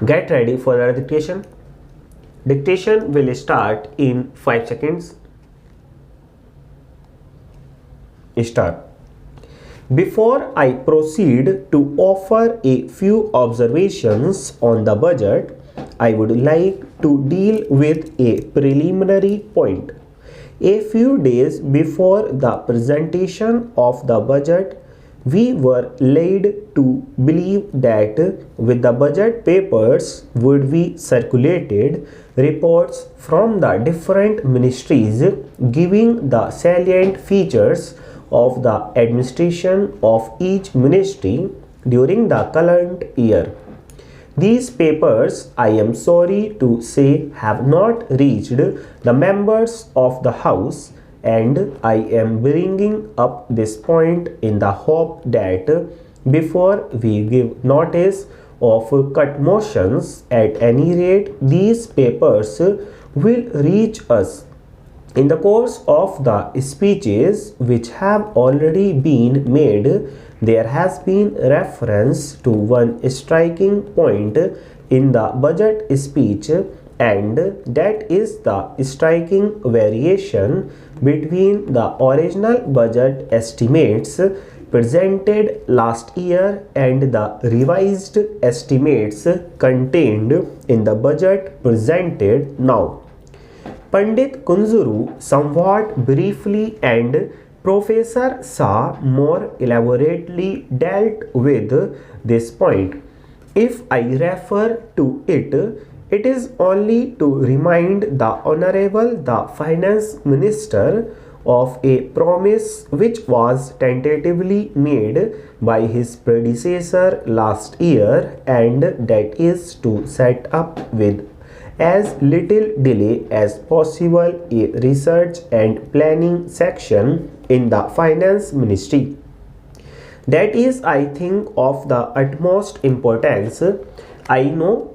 Get ready for the dictation. Dictation will start in 5 seconds. Start. Before I proceed to offer a few observations on the budget, I would like to deal with a preliminary point. A few days before the presentation of the budget, we were led to believe that with the budget papers would be circulated reports from the different ministries giving the salient features of the administration of each ministry during the current year. These papers, I am sorry to say, have not reached the members of the House, and I am bringing up this point in the hope that before we give notice of cut motions, at any rate, these papers will reach us. In the course of the speeches which have already been made, there has been reference to one striking point in the budget speech, and that is the striking variation between the original budget estimates presented last year and the revised estimates contained in the budget presented now. Pandit Kunzuru somewhat briefly and Professor Shah more elaborately dealt with this point. If I refer to it, it is only to remind the Honorable the Finance Minister of a promise which was tentatively made by his predecessor last year, and that is to set up with as little delay as possible a research and planning section in the Finance Ministry. That is, I think, of the utmost importance. I know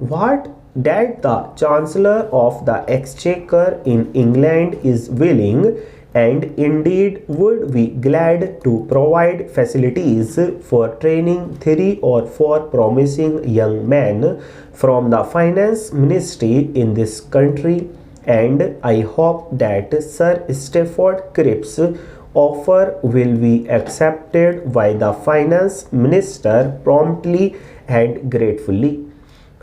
that the Chancellor of the Exchequer in England is willing and indeed would be glad to provide facilities for training 3 or 4 promising young men from the Finance Ministry in this country, and I hope that Sir Stafford Cripps' offer will be accepted by the Finance Minister promptly and gratefully.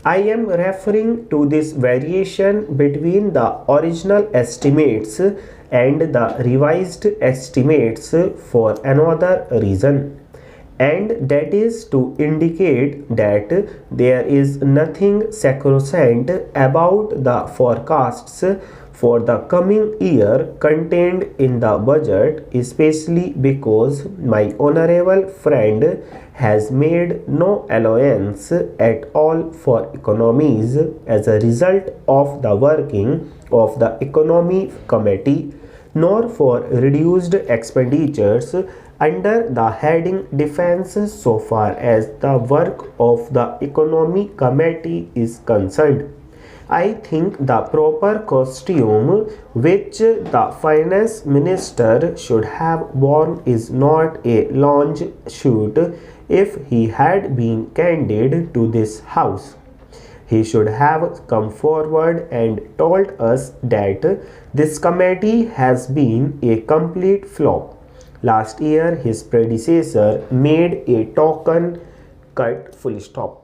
I am referring to this variation between the original estimates and the revised estimates for another reason, and that is to indicate that there is nothing sacrosanct about the forecasts for the coming year contained in the budget, especially because my honorable friend has made no allowance at all for economies as a result of the working of the Economy Committee, nor for reduced expenditures under the heading Defence so far as the work of the Economy Committee is concerned. I think the proper costume which the Finance Minister should have worn is not a lounge suit if he had been candid to this House. He should have come forward and told us that this committee has been a complete flop. Last year, his predecessor made a token cut full stop.